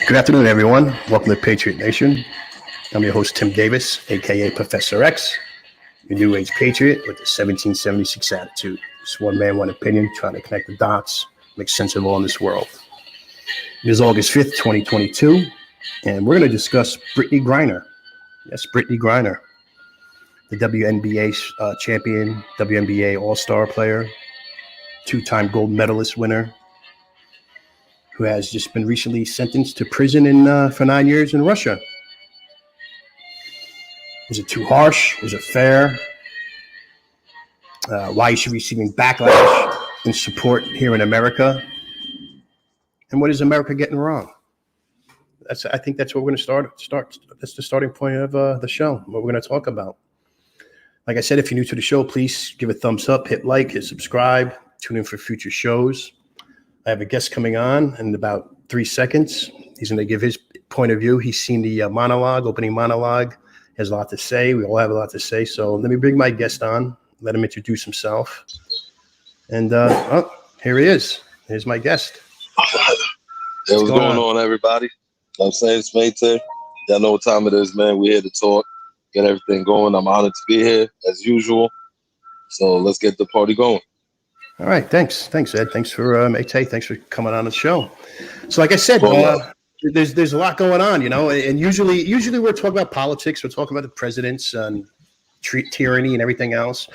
Good afternoon, everyone. Welcome to Patriot Nation. I'm your host, Tim Davis, aka Professor X, your new age patriot with the 1776 attitude. It's one man, one opinion, trying to connect the dots, make sense of all in this world. It is August 5th, 2022, and we're going to discuss Britney Griner. Yes, Britney Griner, the WNBA champion, WNBA all-star player, two-time gold medalist winner, who has just been recently sentenced to prison for 9 years in Russia. Is it too harsh? Is it fair? Why is she receiving backlash and support here in America? And what is America getting wrong? I think that's what we're going to start. That's the starting point of the show, what we're going to talk about. Like I said, if you're new to the show, please give a thumbs up, hit like, hit subscribe, tune in for future shows. I have a guest coming on in about 3 seconds. He's going to give his point of view. He's seen the opening monologue. He has a lot to say. We all have a lot to say. So let me bring my guest on, let him introduce himself. And here he is. Here's my guest. Hey, what's going on, everybody? You know what I'm saying? It's Maytay. Y'all know what time it is, man. We're here to talk, get everything going. I'm honored to be here, as usual. So let's get the party going. All right, thanks, Ed. Thanks for Maytay. Thanks for coming on the show. So, like I said, there's a lot going on, you know. And usually we're talking about politics. We're talking about the presidents and tyranny and everything else.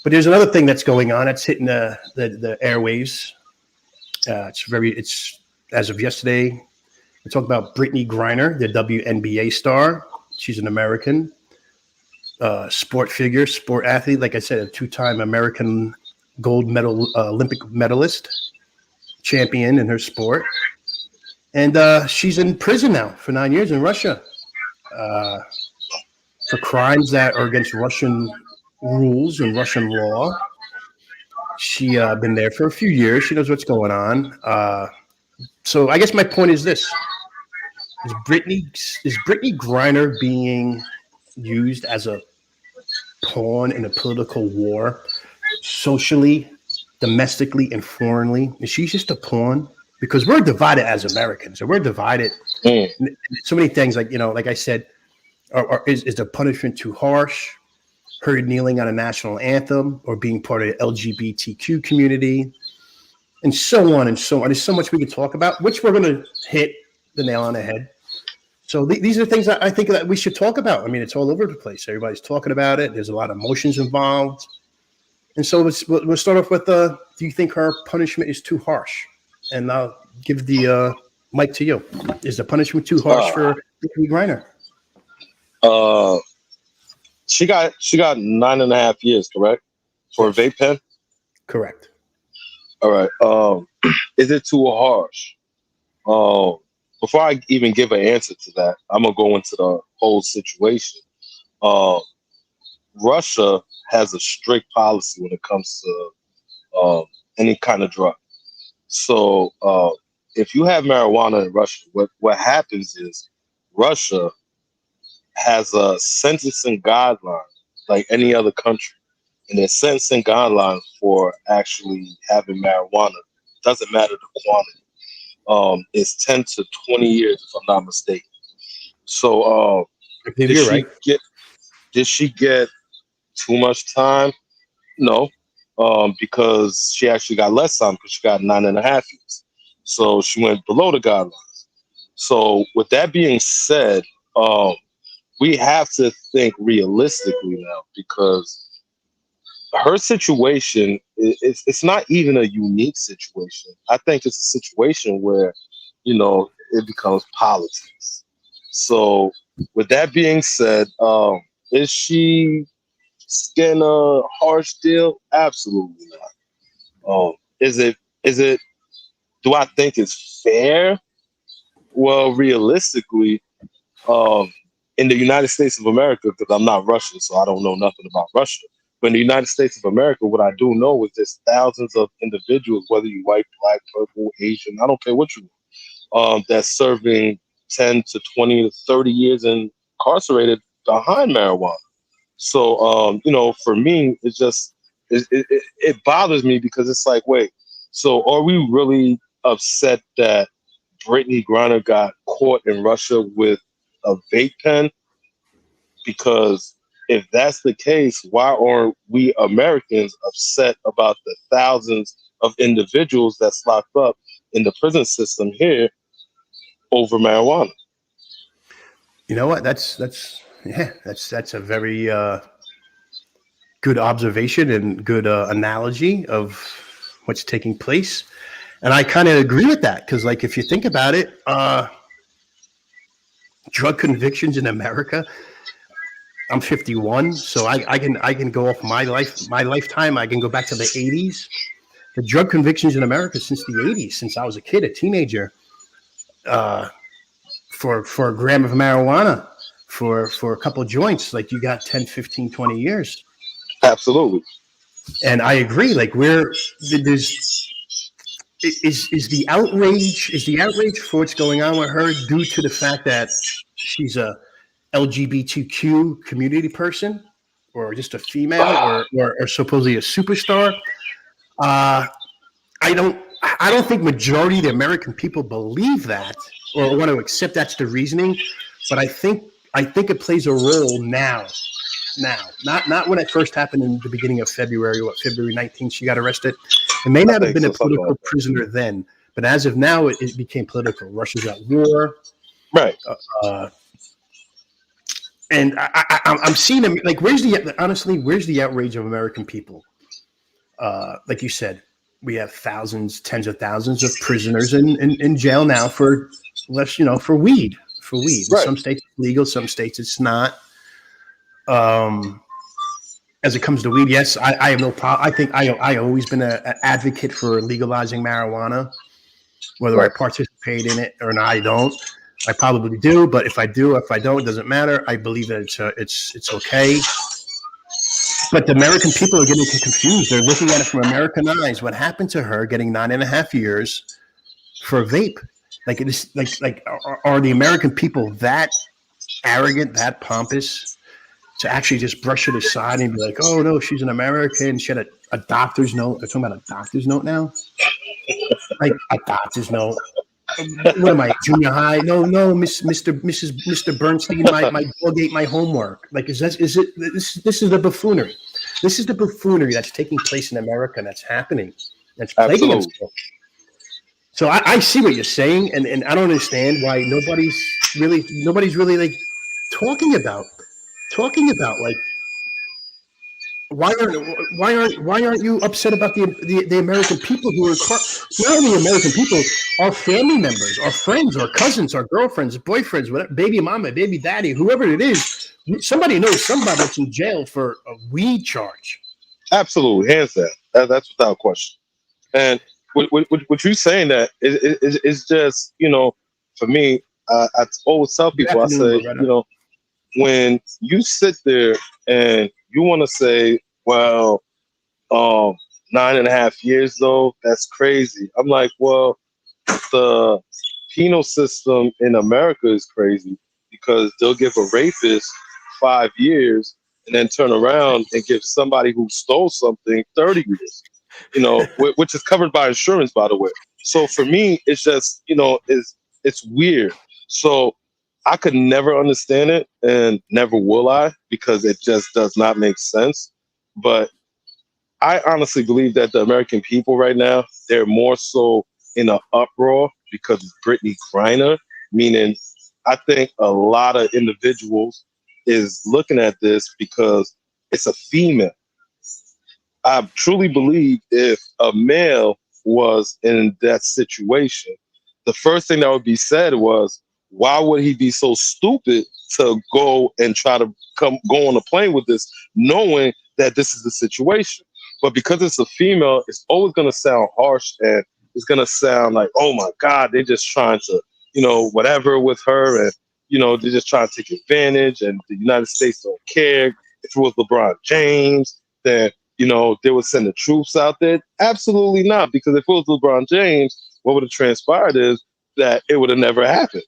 But there's another thing that's going on. That's hitting the airwaves. It's as of yesterday. We're talking about Britney Griner, the WNBA star. She's an American sport figure, sport athlete. Like I said, a two-time American gold medal Olympic medalist, champion in her sport, and she's in prison now for 9 years in Russia for crimes that are against Russian rules and Russian law. She been there for a few years. She knows what's going on. So I guess my point is this: is Britney Griner being used as a pawn in a political war? Socially, domestically, and foreignly, is she just a pawn? Because we're divided as Americans, and we're divided. So many things, like I said, is the punishment too harsh? Her kneeling on a national anthem, or being part of the LGBTQ community, and so on and so on. There's so much we could talk about, which we're going to hit the nail on the head. So these are things that I think that we should talk about. I mean, it's all over the place. Everybody's talking about it. There's a lot of emotions involved. And so we'll start off with, do you think her punishment is too harsh? And I'll give the mic to you. Is the punishment too harsh for Britney Griner? She got 9.5 years, correct? For a vape pen? Correct. All right. Is it too harsh? Before I even give an answer to that, I'm going to go into the whole situation. Russia has a strict policy when it comes to any kind of drug. So if you have marijuana in Russia, what happens is Russia has a sentencing guideline like any other country. And their sentencing guidelines for actually having marijuana, doesn't matter the quantity, is 10 to 20 years, if I'm not mistaken. So did she get too much time? No, because she actually got less time because she got 9.5 years. So she went below the guidelines. So with that being said, we have to think realistically now, because her situation, it's not even a unique situation. I think it's a situation where, it becomes politics. So with that being said, is she getting a harsh deal? Absolutely not. Is it? Do I think it's fair? Well, realistically, in the United States of America, because I'm not Russian, so I don't know nothing about Russia. But in the United States of America, what I do know is there's thousands of individuals, whether you're white, black, purple, Asian, I don't care what you are, that's serving 10 to 20 to 30 years incarcerated behind marijuana. So, for me, it's just, it bothers me because it's like, wait, so are we really upset that Britney Griner got caught in Russia with a vape pen, because if that's the case, why aren't we Americans upset about the thousands of individuals that's locked up in the prison system here over marijuana? You know what? That's a very good observation and good analogy of what's taking place. And I kind of agree with that because, like, if you think about it, drug convictions in America. I'm 51, so I can go off my lifetime. I can go back to the 80s. The drug convictions in America since the 80s, since I was a kid, a teenager, for a gram of marijuana, for a couple of joints, like you got 10, 15, 20 years. Absolutely. And I agree. Like there's is the outrage for what's going on with her due to the fact that she's a LGBTQ community person, or just a female, or supposedly a superstar? I don't think majority of the American people believe that or want to accept that's the reasoning, but I think it plays a role now. Not when it first happened in the beginning of February, February 19th, she got arrested. It may not have been a political prisoner then, but as of now, it became political. Russia's at war. Right. And I'm seeing them, like, where's the outrage of American people? Like you said, we have tens of thousands of prisoners in jail now for less, for weed. Right. In some states it's legal, some states it's not. As it comes to weed, yes, I have no problem. I think I always been an advocate for legalizing marijuana, whether I participate in it or not. I don't. I probably do, but if I do, if I don't, it doesn't matter. I believe that it's okay. But the American people are getting confused. They're looking at it from American eyes. What happened to her getting 9.5 years for a vape? Like, it is like are the American people that arrogant, that pompous to actually just brush it aside and be like, oh no, she's an American. She had a doctor's note. They're talking about a doctor's note now. Like a doctor's note. What am I, junior high? No, Mr. Bernstein, my dog ate my homework. Like, this is the buffoonery. This is the buffoonery that's taking place in America and that's happening. That's plaguing us. So I see what you're saying, and I don't understand why nobody's really like talking about like why aren't you upset about the American people who are not only American people, our family members, our friends, our cousins, our girlfriends, boyfriends, whatever, baby mama, baby daddy, whoever it is, somebody knows somebody that's in jail for a weed charge. Absolutely, hands down. That's without question. And what you're saying that is just, for me, I always tell people, I say, when you sit there and you want to say, well, 9.5 years though, that's crazy. I'm like, well, the penal system in America is crazy because they'll give a rapist 5 years and then turn around and give somebody who stole something 30 years, which is covered by insurance, by the way. So for me, it's just, it's weird. So I could never understand it, and never will I, because it just does not make sense. But I honestly believe that the American people right now, they're more so in an uproar because of Britney Griner, meaning I think a lot of individuals is looking at this because it's a female. I truly believe if a male was in that situation, the first thing that would be said was, why would he be so stupid to go and try to go on a plane with this, knowing that this is the situation? But because it's a female, it's always going to sound harsh, and it's going to sound like, oh my God, they're just trying to, whatever with her, and, they're just trying to take advantage, and the United States don't care. If it was LeBron James, then, they would send the troops out there. Absolutely not, because if it was LeBron James, what would have transpired is that it would have never happened.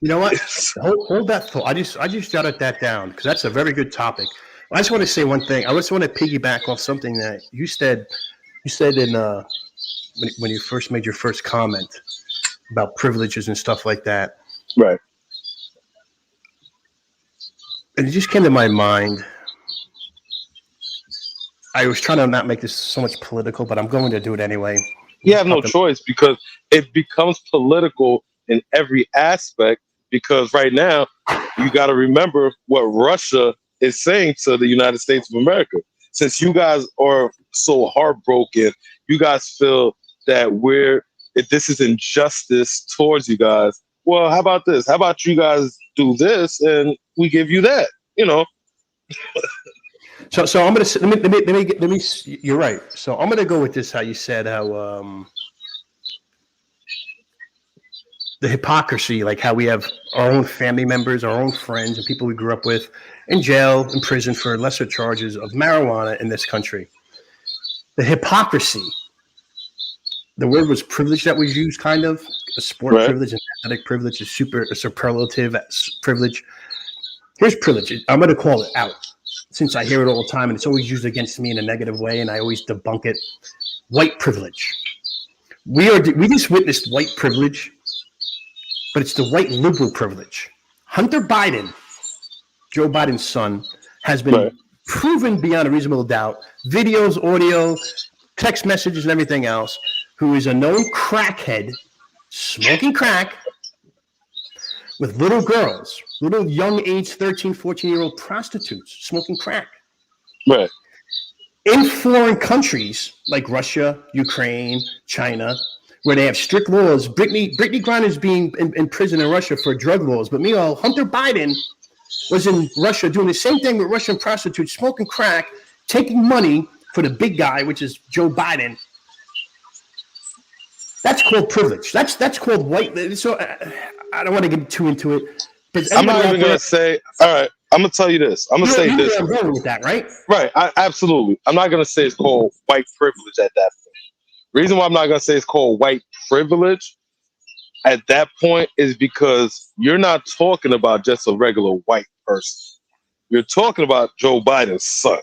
You know what? Hold that thought. I just jotted that down because that's a very good topic. I just want to say one thing. I just want to piggyback off something that you said in when you first made your first comment. about privileges and stuff like that. Right. And it just came to my mind. I was trying to not make this so much political, but I'm going to do it anyway. You have no choice because it becomes political in every aspect. Because right now, you got to remember what Russia is saying to the United States of America. Since you guys are so heartbroken, you guys feel that if this is injustice towards you guys. Well, how about this? How about you guys do this and we give you that? You know. So I'm gonna let me. You're right. So I'm gonna go with this. How you said how the hypocrisy, like how we have our own family members, our own friends, and people we grew up with in jail, in prison for lesser charges of marijuana in this country. The hypocrisy. The word was privilege that was used, kind of a sport privilege, an athletic privilege, a superlative privilege. Here's privilege. I'm going to call it out since I hear it all the time, and it's always used against me in a negative way, and I always debunk it. White privilege. We just witnessed white privilege, but it's the white liberal privilege. Hunter Biden, Joe Biden's son, has been proven beyond a reasonable doubt, videos, audio, text messages, and everything else, who is a known crackhead, smoking crack with little girls, little young age 13, 14-year-old prostitutes smoking crack. Right. In foreign countries like Russia, Ukraine, China, where they have strict laws. Britney Griner is being in prison in Russia for drug laws. But meanwhile, Hunter Biden was in Russia doing the same thing with Russian prostitutes, smoking crack, taking money for the big guy, which is Joe Biden. That's called privilege. That's called white. So I don't want to get too into it. But I'm not even going to say, all right, I'm going to tell you this. I'm going to say this. I'm going with that, right? Right. Absolutely. I'm not going to say it's called white privilege at that point. The reason why I'm not going to say it's called white privilege at that point is because you're not talking about just a regular white person. You're talking about Joe Biden's son.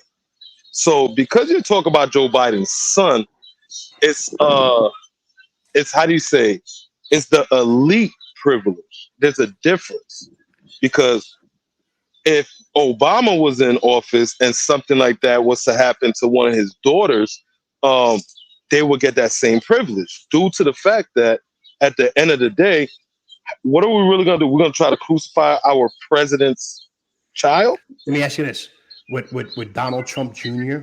So because you're talking about Joe Biden's son, it's how do you say? It's the elite privilege. There's a difference because if Obama was in office and something like that was to happen to one of his daughters, they would get that same privilege due to the fact that at the end of the day, what are we really going to do? We're going to try to crucify our president's child? Let me ask you this. Would Donald Trump Jr.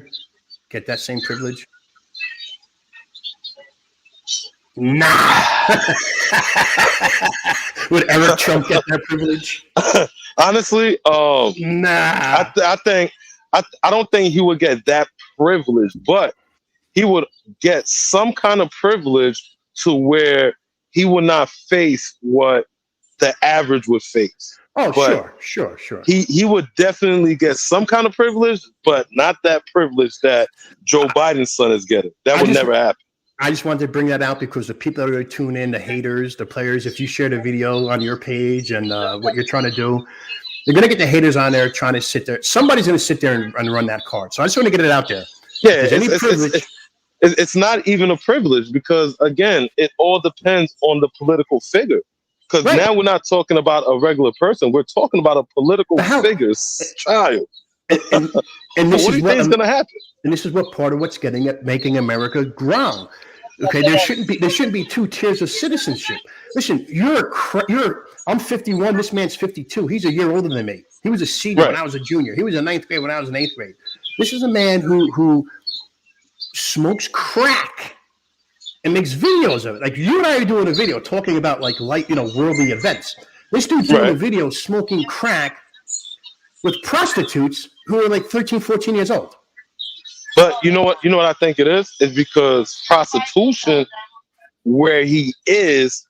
get that same privilege? Nah. Would Eric Trump get that privilege? Honestly, nah. I don't think he would get that privilege, but he would get some kind of privilege to where he would not face what the average would face. Oh, but sure. He would definitely get some kind of privilege, but not that privilege that Joe Biden's son is getting. That would never happen. I just wanted to bring that out because the people that are going to tune in, the haters, the players, if you share the video on your page and what you're trying to do, you're going to get the haters on there trying to sit there. Somebody's going to sit there and run that card. So I just want to get it out there. Yeah, it's not even a privilege because, again, it all depends on the political figure. Because now we're not talking about a regular person. We're talking about a political figure's child. And this what do you think is going to happen? And this is what part of what's making America ground. Okay, there shouldn't be two tiers of citizenship. Listen, I'm 51. This man's 52. He's a year older than me. He was a senior when I was a junior. He was in ninth grade when I was in eighth grade. This is a man who smokes crack and makes videos of it. Like you and I are doing a video talking about worldly events. This dude's doing a video smoking crack with prostitutes who are like 13, 14 years old. But you know what I think it is? It's because prostitution where he is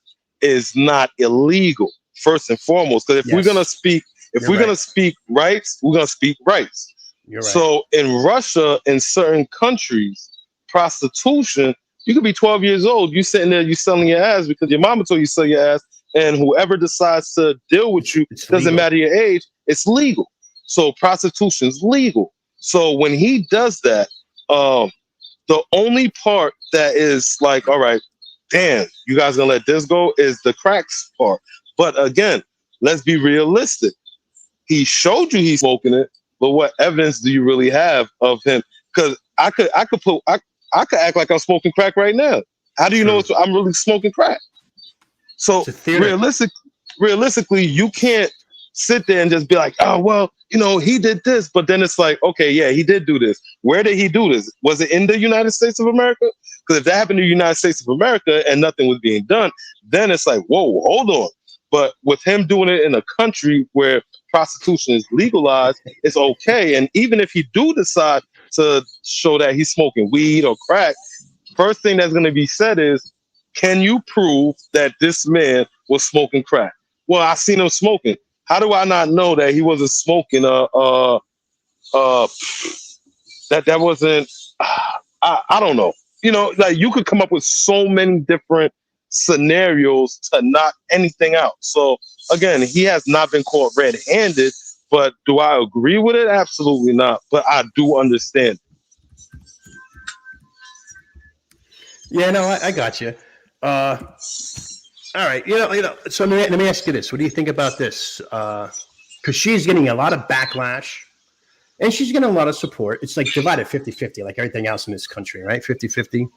not illegal, first and foremost. Because if we're gonna speak rights, we're gonna speak rights. You're right. So in Russia, in certain countries, prostitution, you could be 12 years old, you sitting there, you selling your ass because your mama told you to sell your ass, and whoever decides to deal with you, doesn't matter your age, it's legal. So prostitution's legal. So when he does that, the only part that is like, all right, damn, you guys gonna let this go, is the cracks part. But again, let's be realistic. He showed you he's smoking it, but what evidence do you really have of him? Because I could act like I'm smoking crack right now. How do you know I'm really smoking crack? So realistically, you can't sit there and just be like, oh, well, he did this. But then it's like, okay, yeah, he did do this. Where did he do this? Was it in the United States of America? Because if that happened in the United States of America and nothing was being done, then it's like, whoa, hold on. But with him doing it in a country where prostitution is legalized, it's okay. And even if he do decide to show that he's smoking weed or crack, first thing that's going to be said is, can you prove that this man was smoking crack? Well, I seen him smoking. How do I not know that he wasn't smoking? That wasn't. I don't know. Like you could come up with so many different scenarios to knock anything out. So again, he has not been caught red-handed. But do I agree with it? Absolutely not. But I do understand. Yeah, no, I got you. All right, So let me ask you this: what do you think about this? Because she's getting a lot of backlash, and she's getting a lot of support. It's like divided 50-50, like everything else in this country, right? 50-50.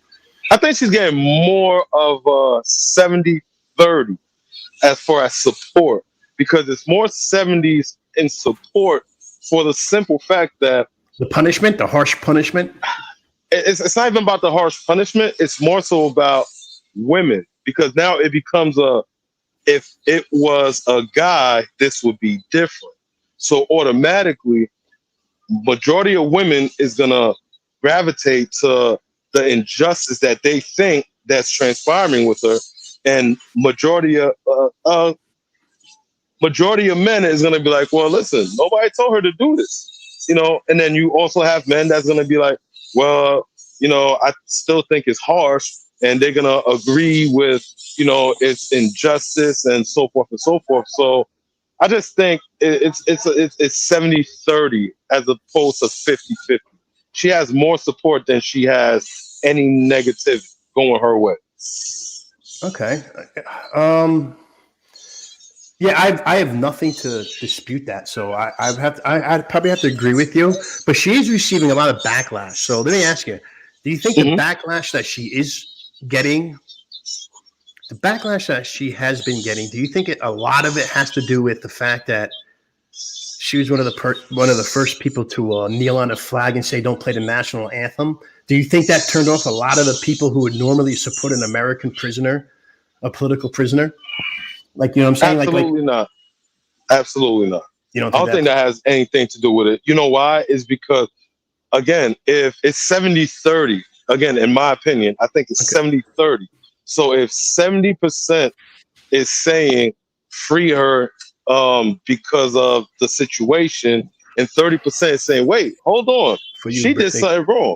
I think she's getting more of 70-30 as far as support, because it's more 70s in support for the simple fact that the harsh punishment. It's not even about the harsh punishment. It's more so about women, because now it becomes if it was a guy, this would be different. So automatically, majority of women is gonna gravitate to the injustice that they think that's transpiring with her, and majority of men is gonna be like, well, listen, nobody told her to do this, And then you also have men that's gonna be like, well, I still think it's harsh, and they're gonna agree with, it's injustice and so forth and so forth. So I just think it's 70-30 as opposed to 50-50. She has more support than she has any negative going her way. Okay. Yeah, I have nothing to dispute that. So I'd probably have to agree with you. But she is receiving a lot of backlash. So let me ask you: do you think the backlash that she is getting, the backlash that she has been getting, do you think a lot of it has to do with the fact that she was one of the first people to kneel on a flag and say, "Don't play the national anthem"? Do you think that turned off a lot of the people who would normally support an American prisoner, a political prisoner? Like, you know what I'm saying? Absolutely not. Absolutely not. I don't think that has anything to do with it. You know why? Is because, again, if it's 70-30, again, in my opinion, I think it's 70-30. So if 70% is saying free her because of the situation, and 30% is saying, wait, hold on, she did something wrong,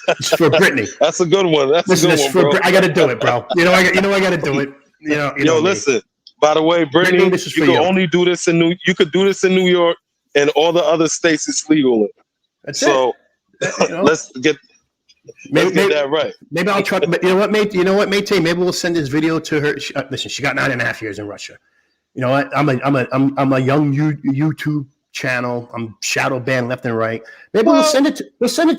It's for Britney. That's a good one. That's a good one, bro. I got to do it, bro. I got to do it. Listen. By the way, Britney, you can only do this you could do this in New York, and all the other states it's legal in. That's it. Let's get that right. Maybe I'll try. But you know what, mate? Maybe we'll send this video to her. Listen, she got 9.5 years in Russia. You know what? I'm a young YouTube channel. I'm shadow banned left and right. Maybe we'll send it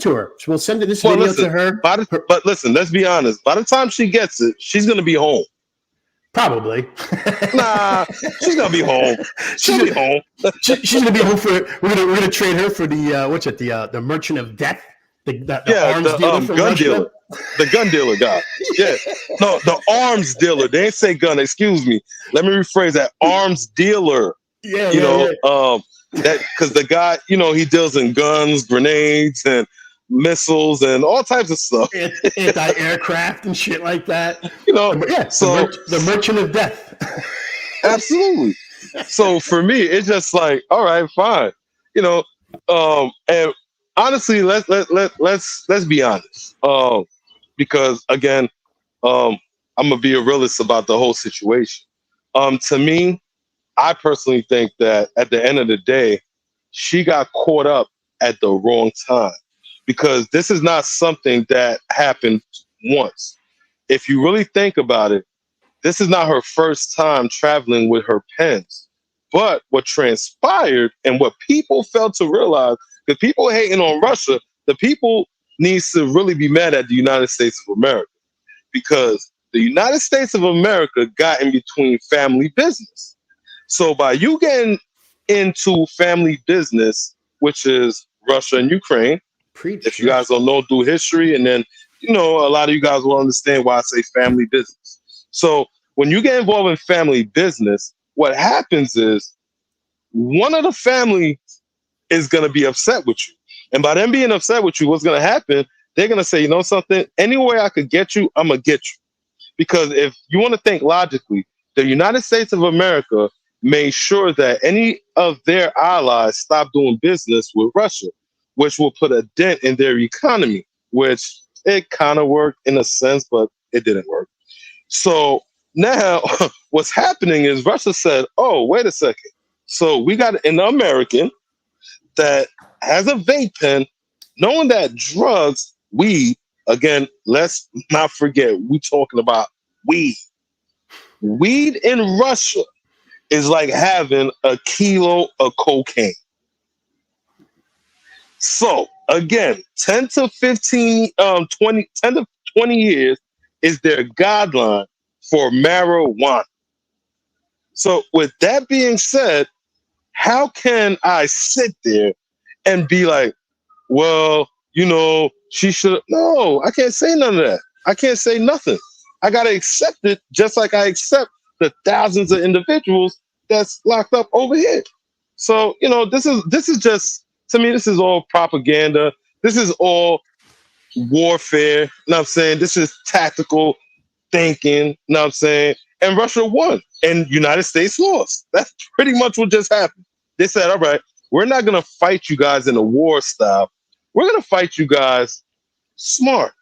to her. So we'll send this video to her. But listen, let's be honest. By the time she gets it, she's gonna be home. Probably. Nah, she's gonna be home. She's gonna be home. She's gonna be home for. We're gonna trade her for the Merchant of Death. The arms dealer gun dealer. The gun dealer guy. Yeah. No, the arms dealer. They ain't say gun. Excuse me. Let me rephrase that. Arms dealer. Yeah. That because the guy, he deals in guns, grenades, and missiles, and all types of stuff. Anti-aircraft and shit like that. So the Merchant of Death. Absolutely. So for me, it's just like, all right, fine. And honestly, let's be honest. Because again, I'm gonna be a realist about the whole situation. To me, I personally think that at the end of the day, she got caught up at the wrong time, because this is not something that happened once. If you really think about it, this is not her first time traveling with her pens. But what transpired and what people failed to realize, because people hating on Russia, the people needs to really be mad at the United States of America, because the United States of America got in between family business. So by you getting into family business, which is Russia and Ukraine, if you guys don't know, do history, and then, a lot of you guys will understand why I say family business. So when you get involved in family business, what happens is one of the family is going to be upset with you. And by them being upset with you, what's going to happen? They're going to say, you know something, any way I could get you, I'm going to get you. Because if you want to think logically, the United States of America made sure that any of their allies stop doing business with Russia, which will put a dent in their economy, which it kind of worked in a sense, but it didn't work. So now what's happening is Russia said, oh, wait a second. So we got an American that has a vape pen, knowing that drugs, weed, again, let's not forget, we talking about weed. Weed in Russia is like having a kilo of cocaine. So again, 10 to 15, 10 to 20 years is their guideline for marijuana. So with that being said, how can I sit there and be like, well, she should? No, I can't say none of that. I can't say nothing. I got to accept it just like I accept the thousands of individuals that's locked up over here. So, this is just, to me, this is all propaganda. This is all warfare. You know what I'm saying? This is tactical thinking. You know what I'm saying? And Russia won and United States lost. That's pretty much what just happened. They said, all right, we're not going to fight you guys in a war style. We're going to fight you guys smart.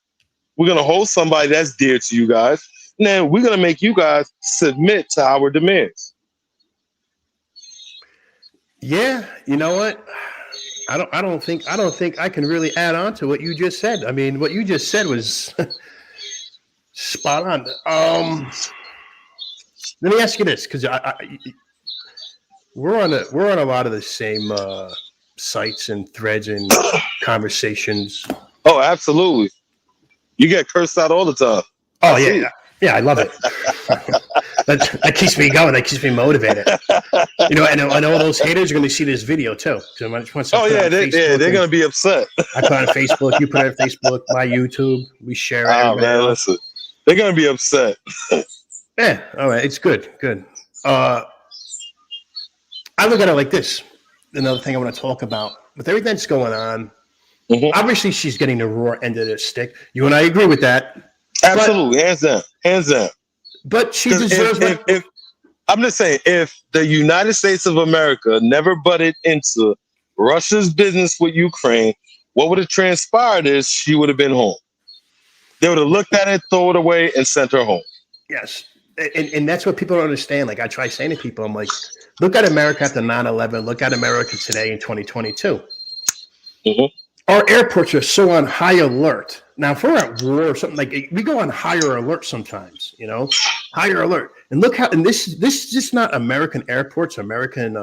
We're going to hold somebody that's dear to you guys. And then we're going to make you guys submit to our demands. Yeah, you know what? I don't think I can really add on to what you just said. I mean, what you just said was spot on. Let me ask you this, because we're on a lot of the same sites and threads and conversations. Oh, absolutely. You get cursed out all the time. Oh, yeah. Yeah, I love it. that keeps me going. That keeps me motivated. And I know all those haters are going to see this video too. So they're going to be upset. I put it on Facebook. You put it on Facebook. My YouTube. We share it. Oh man, listen, they're going to be upset. Yeah. All right. It's good. Good. I look at it like this. Another thing I want to talk about with everything that's going on. Mm-hmm. Obviously, she's getting the raw end of the stick. You and I agree with that. Absolutely, hands down. But she deserves. If I'm just saying, if the United States of America never butted into Russia's business with Ukraine, what would have transpired is she would have been home. They would have looked at it, throw it away, and sent her home. Yes, and that's what people don't understand. Like I try saying to people, I'm like, look at America after 9/11. Look at America today in 2022. Mm-hmm. Our airports are so on high alert. Now, if we're at war or something, like we go on higher alert sometimes, higher alert. And look how, and this is just not American airports, American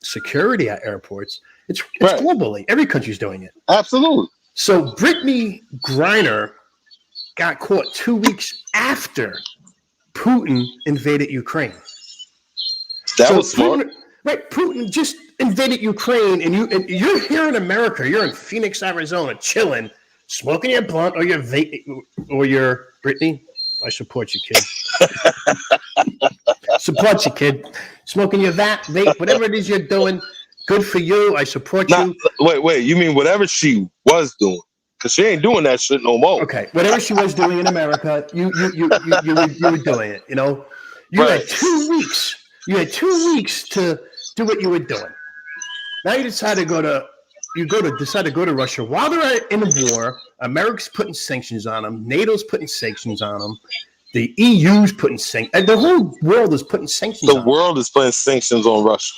security at airports. It's right. Globally. Every country's doing it. Absolutely. So Britney Griner got caught 2 weeks after Putin invaded Ukraine. That was smart. Right, Putin just invaded Ukraine, and you're here in America. You're in Phoenix, Arizona, chilling, smoking your blunt or your vape or your Britney. I support you, kid. Support you, kid. Smoking your vape, whatever it is you're doing. Good for you. I support you. Wait. You mean whatever she was doing? Because she ain't doing that shit no more. Okay, whatever she was doing in America, you were doing it. You had 2 weeks. You had 2 weeks to do what you were doing. Now you decide to go to Russia while they're in a war. America's putting sanctions on them. NATO's putting sanctions on them. The EU's putting sanctions. The whole world is putting sanctions. The world is putting sanctions on Russia.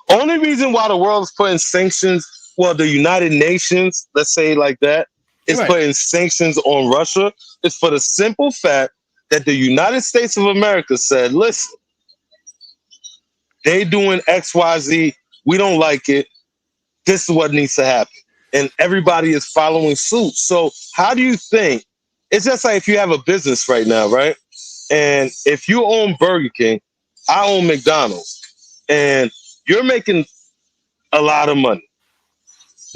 Only reason why the world is putting sanctions, well, the United Nations, let's say like that, is putting sanctions on Russia is for the simple fact that the United States of America said, listen, they doing XYZ. We don't like it. This is what needs to happen. And everybody is following suit. So how do you think, it's just like if you have a business right now, right? And if you own Burger King, I own McDonald's, and you're making a lot of money.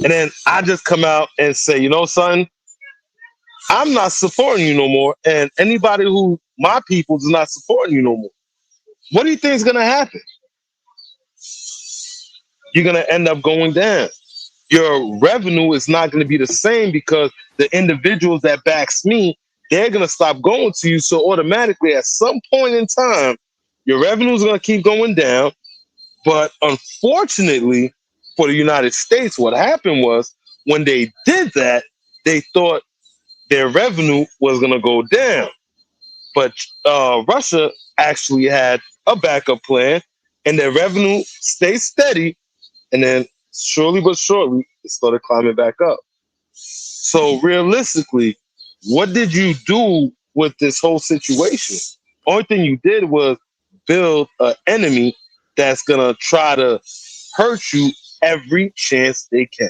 And then I just come out and say, you know, son, I'm not supporting you no more. And anybody who, my people, is not supporting you no more. What do you think is going to happen? You're going to end up going down. Your revenue is not going to be the same because the individuals that backs me, they're going to stop going to you. So automatically at some point in time, your revenue is going to keep going down. But unfortunately for the United States, what happened was when they did that, they thought their revenue was going to go down. But Russia actually had a backup plan and their revenue stayed steady. And then surely but surely, it started climbing back up. So realistically, what did you do with this whole situation? Only thing you did was build an enemy that's going to try to hurt you every chance they can.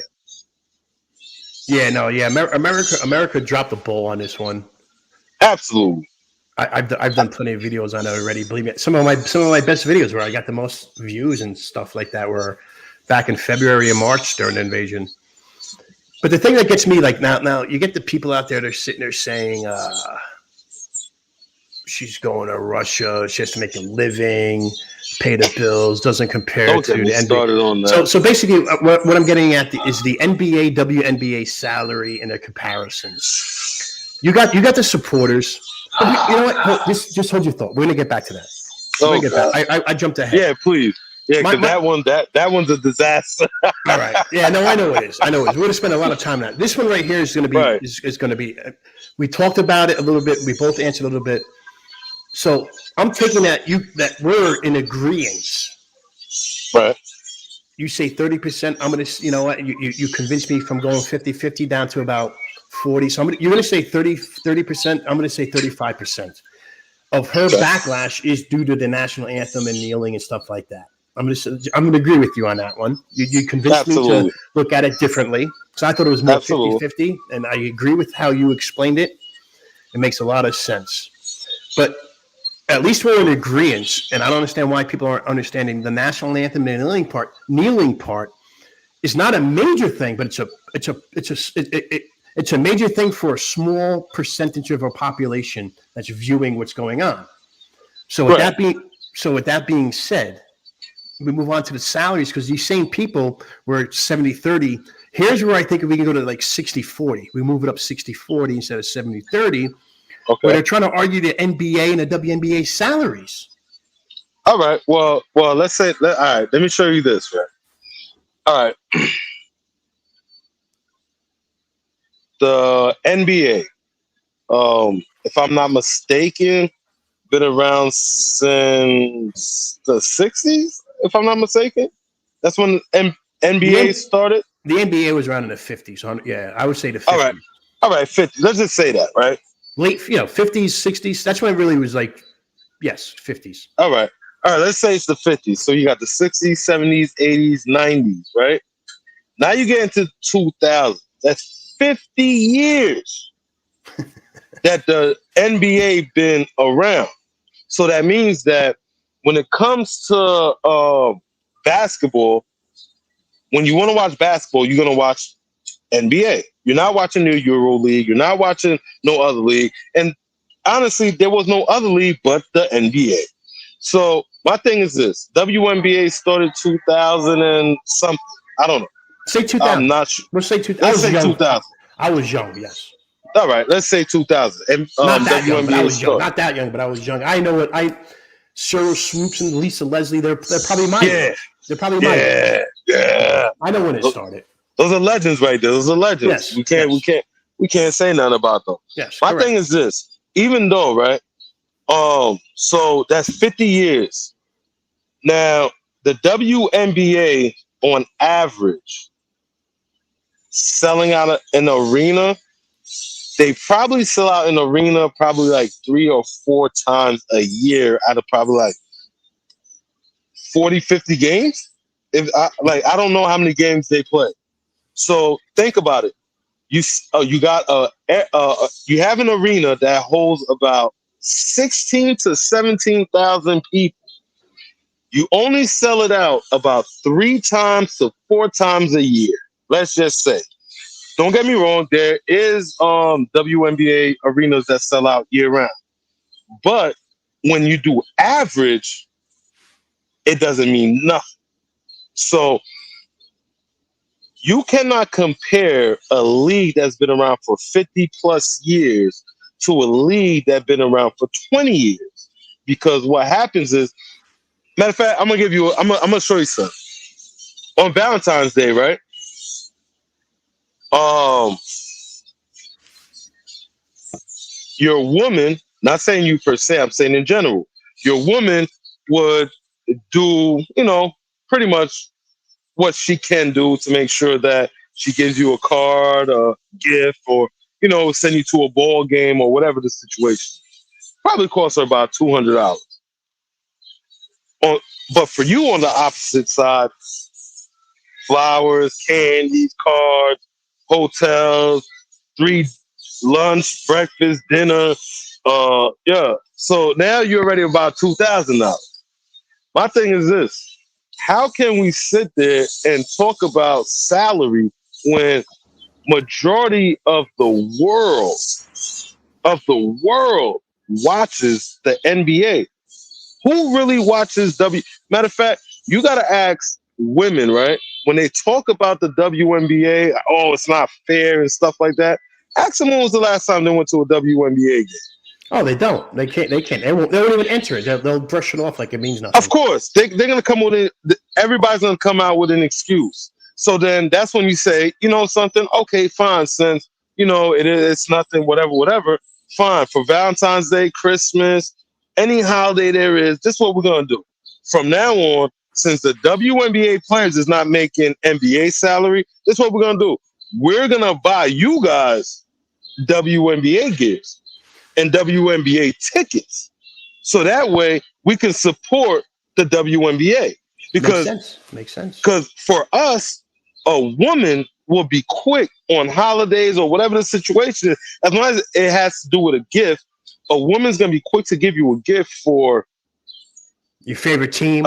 Yeah, no, yeah. America dropped the ball on this one. Absolutely. I've done plenty of videos on it already. Believe me, some of my best videos where I got the most views and stuff like that were back in February and March during the invasion. But the thing that gets me, like now you get the people out there that are sitting there saying she's going to Russia, she has to make a living, pay the bills, doesn't compare to the NBA. On that. So basically, what I'm getting at is the NBA, WNBA salary and their comparisons. You got the supporters. You know what? Just hold your thought. We're gonna get back to that. I jumped ahead. Yeah, please. Yeah, because that one's a disaster. All right. Yeah, no, I know it is. We're going to spend a lot of time on that. This one right here is going to be is going to be. We talked about it a little bit. We both answered a little bit. So I'm taking that we're in agreement. Right. You say 30%. I'm going to. You know what? You convinced me from going 50-50 down to about 40. So you're going to say 30%. I'm going to say 35% of her backlash is due to the national anthem and kneeling and stuff like that. I'm going to agree with you on that one. You convinced me to look at it differently. So I thought it was more 50-50, and I agree with how you explained it. It makes a lot of sense. But at least we're in agreement, and I don't understand why people aren't understanding the national anthem and the kneeling part is not a major thing, but it's a major thing for a small percentage of our population that's viewing what's going on. So with that being said, we move on to the salaries because these same people were 70-30. Here's where I think we can go to like 60-40. We move it up 60-40 instead of 70-30. Okay. Where they're trying to argue the NBA and the WNBA salaries. All right. Well, let's say, all right, let me show you this, right? All right. The NBA, if I'm not mistaken, been around since the 60s, if I'm not mistaken. That's when NBA started. The NBA was around in the 50s. So yeah, I would say the 50s. All right, 50. Let's just say that, right? Late, 50s, 60s. That's when it really was like, yes, 50s. All right, let's say it's the 50s. So you got the 60s, 70s, 80s, 90s, right? Now you get into 2000. That's 50 years that the NBA been around. So that means that when it comes to basketball, when you want to watch basketball, you're going to watch NBA. You're not watching the Euro League. You're not watching no other league. And honestly, there was no other league but the NBA. So my thing is this. WNBA started 2000 and something. I don't know. Say 2000. I'm not sure. Let's say 2000. Let's say 2000. I was young, yes. All right, let's say 2000. And not that young, but I was young. Not that young, but I was young. I know what Cheryl Swoops and Lisa Leslie, they're probably my age. They're probably my age. Yeah. I know when it started. Those are legends right there. Those are legends. Yes, we can't say nothing about them. Yes. My thing is this, even though, right? So that's 50 years. Now, the WNBA on average selling out an arena They probably sell out an arena probably like 3 or 4 times a year out of probably like 40, 50 games. I don't know how many games they play. So think about it. You have an arena that holds about 16 to 17,000 people. You only sell it out about 3 times to 4 times a year. Let's just say. Don't get me wrong, there is WNBA arenas that sell out year round. But when you do average, it doesn't mean nothing. So you cannot compare a league that's been around for 50 plus years to a league that's been around for 20 years. Because what happens is, matter of fact, I'm gonna show you something. On Valentine's Day, right? Your woman, not saying you per se, I'm saying in general, your woman would do, pretty much what she can do to make sure that she gives you a card, a gift, or, send you to a ball game or whatever the situation. Probably costs her about $200. But for you on the opposite side, flowers, candies, cards, hotels, 3 lunch, breakfast, dinner. Yeah. So now you're already about $2,000. My thing is this: how can we sit there and talk about salary when majority of the world watches the NBA? Who really watches Matter of fact, you got to ask women, right? When they talk about the WNBA, oh, it's not fair and stuff like that. Ask them when was the last time they went to a WNBA game. Oh, they don't. They can't. They won't even enter it. They'll brush it off like it means nothing. Of course, they're going to come with it. Everybody's going to come out with an excuse. So then that's when you say, something. Okay, fine. Since it's nothing. Whatever. Fine. For Valentine's Day, Christmas, any holiday there is, this is what we're going to do. From now on, since the WNBA players is not making NBA salary, this is what we're going to do. We're going to buy you guys WNBA gifts and WNBA tickets. So that way we can support the WNBA. Because Makes sense. Because for us, a woman will be quick on holidays or whatever the situation is. As long as it has to do with a gift, a woman's going to be quick to give you a gift for your favorite team.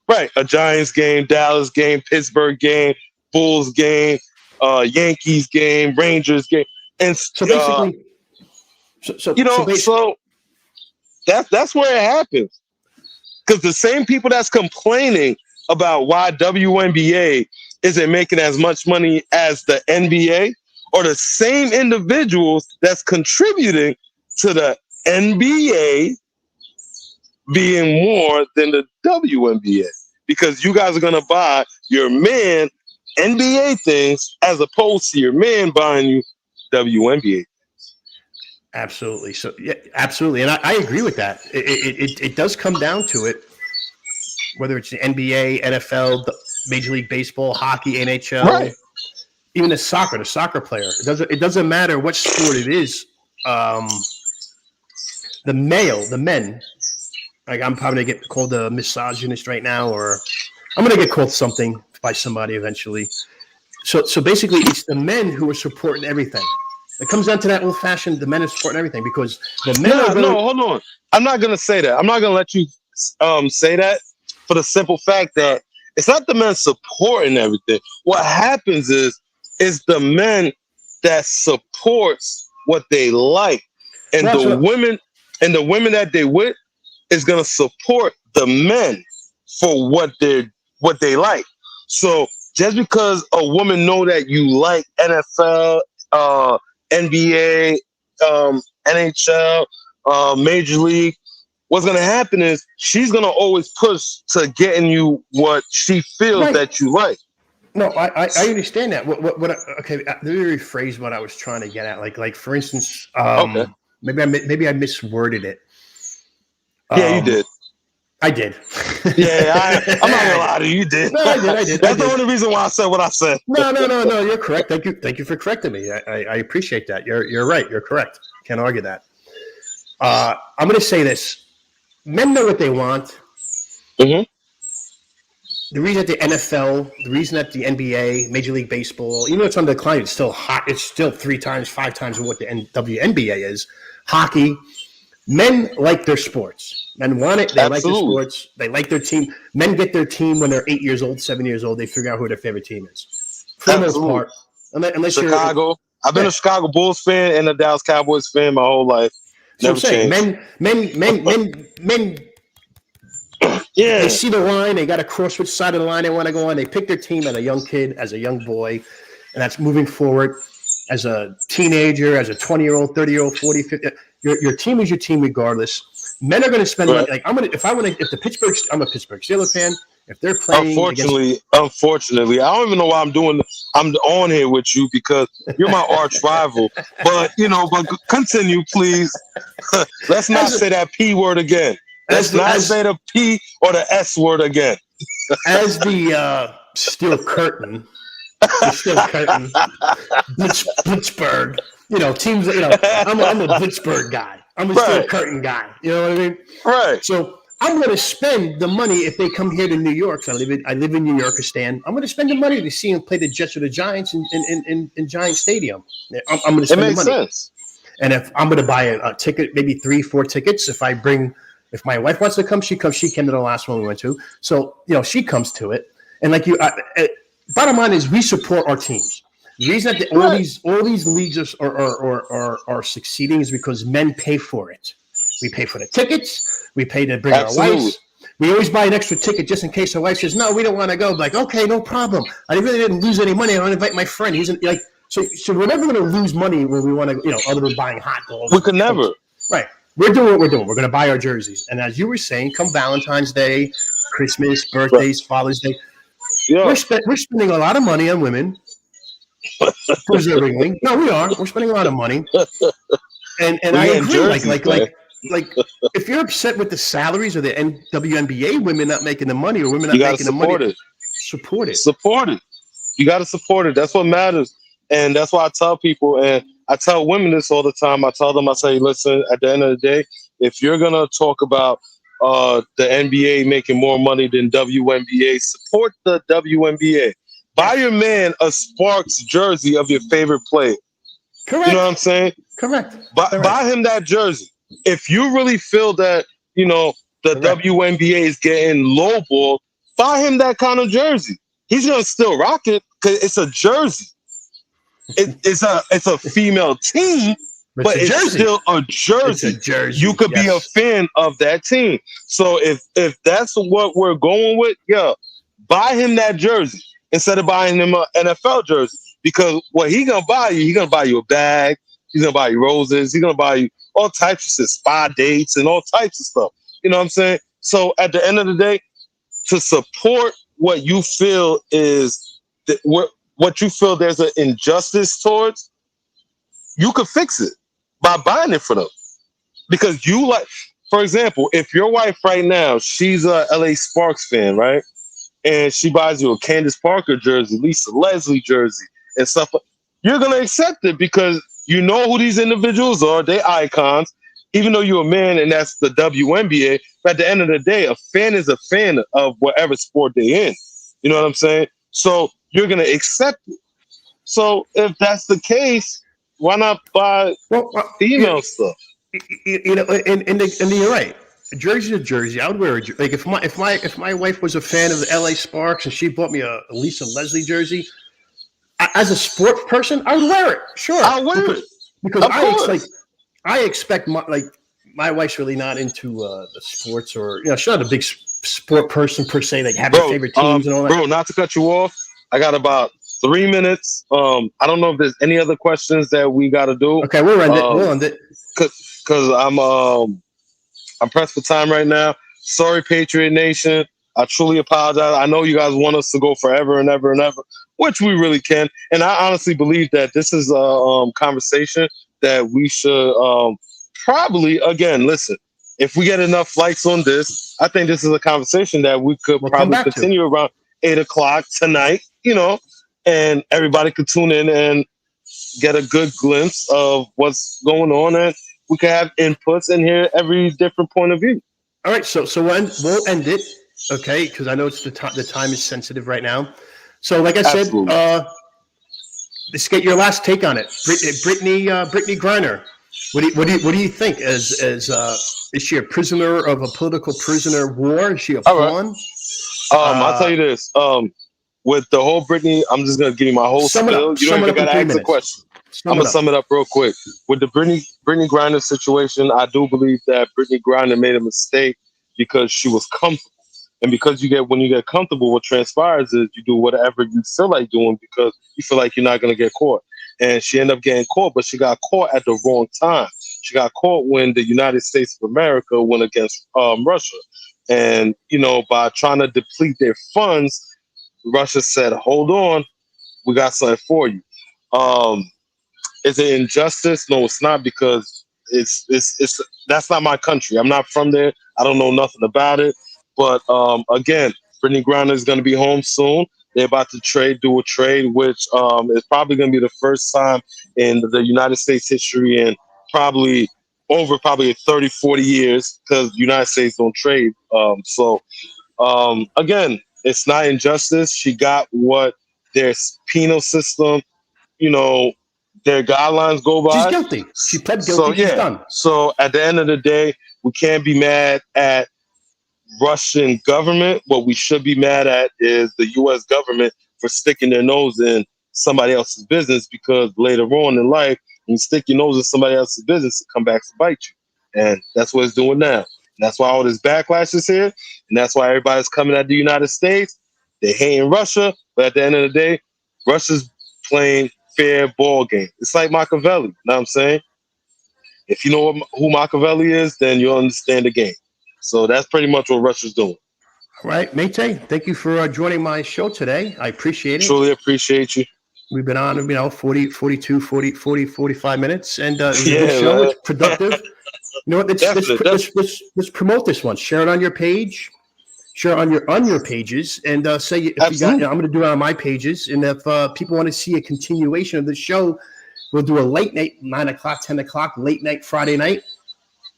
Right. A Giants game, Dallas game, Pittsburgh game, Bulls game, Yankees game, Rangers game. And so basically, so that's where it happens. Because the same people that's complaining about why WNBA isn't making as much money as the NBA are the same individuals that's contributing to the NBA being more than the WNBA. Because you guys are going to buy your man NBA things as opposed to your man buying you WNBA. Absolutely. So yeah, absolutely. And I agree with that. It does come down to it, whether it's the NBA, NFL, Major League Baseball, hockey, NHL, right. Even the soccer player. It doesn't matter what sport it is. The men, like I'm probably going to get called a misogynist right now, or I'm going to get called something by somebody eventually. So basically it's the men who are supporting everything. It comes down to that old-fashioned, the men are supporting everything because the men are No, hold on. I'm not going to say that. I'm not going to let you say that for the simple fact that it's not the men supporting everything. What happens is the men that supports what they like. And the women that they with is going to support the men for what they like. So just because a woman know that you like NFL, NBA, NHL, Major League, what's going to happen is she's going to always push to getting you what she feels right. that you like. No, I understand that. Okay, let me rephrase what I was trying to get at. Like for instance, okay. maybe I misworded it. Yeah, you did. I did. Yeah, I'm not gonna lie to you. You did. No, I did. That's the only reason why I said what I said. No. You're correct. Thank you for correcting me. I appreciate that. You're right. You're correct. Can't argue that. I'm going to say this: men know what they want. Mm-hmm. The reason that the NFL, the reason that the NBA, Major League Baseball, even though it's on decline, it's still hot. It's still 3 times, 5 times what the WNBA is. Hockey. Men like their sports. Men want it. They like their sports. They like their team. Men get their team when they're 8 years old, 7 years old. They figure out who their favorite team is. For the most part. Unless Chicago. I've been a Chicago Bulls fan and a Dallas Cowboys fan my whole life. Never changed. Men. Yeah. They see the line. They got to cross which side of the line they want to go on. They pick their team as a young kid, as a young boy, and that's moving forward. As a teenager, as a 20-year-old, 30-year-old, 40, 50, your team is your team regardless. Men are going to spend money. Like I'm a Pittsburgh Steelers fan. If they're playing, unfortunately, I don't even know why I'm on here with you because you're my arch rival. But but continue, please. Let's not say that P word again. Let's not say the P or the S word again. As the steel curtain. Pittsburgh, teams. I'm a Pittsburgh guy. I'm a steel curtain guy. You know what I mean? Right. So I'm going to spend the money if they come here to New York. So I live in New York, Stan. I'm going to spend the money to see them play the Jets or the Giants in Giant Stadium. I'm going to spend the money. It makes sense. And if I'm going to buy a ticket, maybe 3-4 tickets. If my wife wants to come, she comes. She came to the last one we went to. So she comes to it. And like you. Bottom line is we support our teams. The reason that all these leagues are succeeding is because men pay for it. We pay for the tickets. We pay to bring our wives. We always buy an extra ticket just in case our wife says, no, we don't want to go. Like, okay, no problem. I really didn't lose any money. I want to invite my friend. He's like, so we're never going to lose money when we want to, other than buying hot dogs. We could never. Right. We're doing what we're doing. We're going to buy our jerseys. And as you were saying, come Valentine's Day, Christmas, birthdays, Father's Day, yeah. We're spending a lot of money on women. Preservingly. No, we are. We're spending a lot of money. And I agree. Jerseys, like if you're upset with the salaries of the WNBA women not making the money or women not making the money, support it. Support it. You got to support it. That's what matters. And that's why I tell people, and I tell women this all the time. I tell them, I say, listen, at the end of the day, if you're going to talk about the NBA making more money than WNBA, support the WNBA. Buy your man a Sparks jersey of your favorite player. Correct. You know what I'm saying? Correct. Buy him that jersey. If you really feel that, the WNBA is getting lowballed, buy him that kind of jersey. He's going to still rock it because it's a jersey. It's a female team. But it's still a jersey. It's a jersey. You could be a fan of that team. So if that's what we're going with, buy him that jersey instead of buying him an NFL jersey. Because what he's going to buy you a bag. He's going to buy you roses. He's going to buy you all types of spa dates and all types of stuff. You know what I'm saying? So at the end of the day, to support what you feel is what you feel there's an injustice towards, you could fix it by buying it for them. Because for example, if your wife right now, she's a LA Sparks fan, right? And she buys you a Candace Parker jersey, Lisa Leslie jersey, and stuff, you're going to accept it because you know who these individuals are. They icons. Even though you're a man and that's the WNBA, but at the end of the day, a fan is a fan of whatever sport they're in. You know what I'm saying? So you're going to accept it. So if that's the case, why not buy female stuff? And you're right. A jersey to jersey. I would wear a jersey. Like if my wife was a fan of the LA Sparks and she bought me a Lisa Leslie jersey, as a sports person, I would wear it. Sure, I'll wear it because I expect my wife's really not into the sports or she's not a big sport person per se. Like having favorite teams and all that. Bro, not to cut you off, I got about 3 minutes. I don't know if there's any other questions that we got to do. Okay, we'll end it. Because I'm pressed for time right now. Sorry, Patriot Nation. I truly apologize. I know you guys want us to go forever and ever and ever, which we really can. And I honestly believe that this is a conversation that we should probably, again, listen, if we get enough likes on this, I think this is a conversation that we could We'll probably continue around 8 o'clock tonight, and everybody could tune in and get a good glimpse of what's going on, and we can have inputs and hear every different point of view. All right, so we'll end it, okay? Because I know it's the time is sensitive right now. So, like I said, let's get your last take on it. Britney Griner. What do you think? Is she a prisoner of a political prisoner of war? Is she a pawn? I'll tell you this. With the whole Britney, I'm just gonna give you my whole spiel. You don't even gotta ask a question. I'm gonna sum it up real quick. With the Britney Griner situation, I do believe that Britney Griner made a mistake because she was comfortable. And because when you get comfortable, what transpires is you do whatever you feel like doing because you feel like you're not gonna get caught. And she ended up getting caught, but she got caught at the wrong time. She got caught when the United States of America went against Russia. And, by trying to deplete their funds, Russia said, hold on, we got something for you. Is it injustice? No, it's not, because it's that's not my country. I'm not from there. I don't know nothing about it. But again, Britney Griner is going to be home soon. They're about to do a trade, which is probably going to be the first time in the United States history and probably 30, 40 years, because the United States don't trade. Again, it's not injustice. She got what their penal system, their guidelines go by. She's guilty. She pled guilty. So, she's done. So at the end of the day, we can't be mad at Russian government. What we should be mad at is the U.S. government for sticking their nose in somebody else's business, because later on in life, when you stick your nose in somebody else's business, it come back to bite you. And that's what it's doing now. And that's why all this backlash is here. And that's why everybody's coming at the United States. They hating Russia. But at the end of the day, Russia's playing fair ball game. It's like Machiavelli. You know what I'm saying? If you know who Machiavelli is, then you'll understand the game. So that's pretty much what Russia's doing. All right, Mate, thank you for joining my show today. I appreciate it. Truly appreciate you. We've been on, 45 minutes, and the show is productive. You know what? Let's promote this one. Share it on your page. Share it on your pages, and say if you got. I'm going to do it on my pages, and if people want to see a continuation of the show, we'll do a late night, 9 o'clock, 10 o'clock, late night Friday night.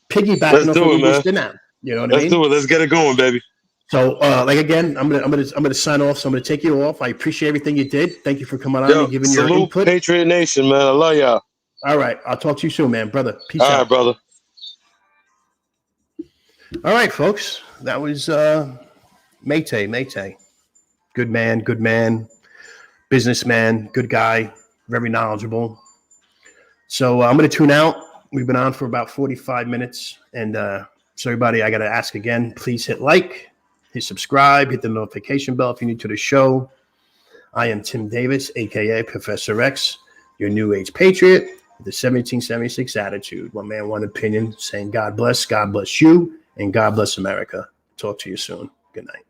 Piggybacking off what we just did now. You know what I mean? Let's do it. Let's get it going, baby. So, again, I'm gonna sign off. So I'm gonna take you off. I appreciate everything you did. Thank you for coming on and giving your input. Patriot Nation, man. I love y'all. All right, I'll talk to you soon, man, brother. Peace out. All right, brother. All right, folks. That was Mayte. Good man, businessman, good guy, very knowledgeable. So I'm gonna tune out. We've been on for about 45 minutes, and so everybody, I got to ask again, please hit like, hit subscribe, hit the notification bell if you're new to the show. I am Tim Davis, a.k.a. Professor X, your New Age Patriot, with the 1776 attitude. One man, one opinion, saying God bless you, and God bless America. Talk to you soon. Good night.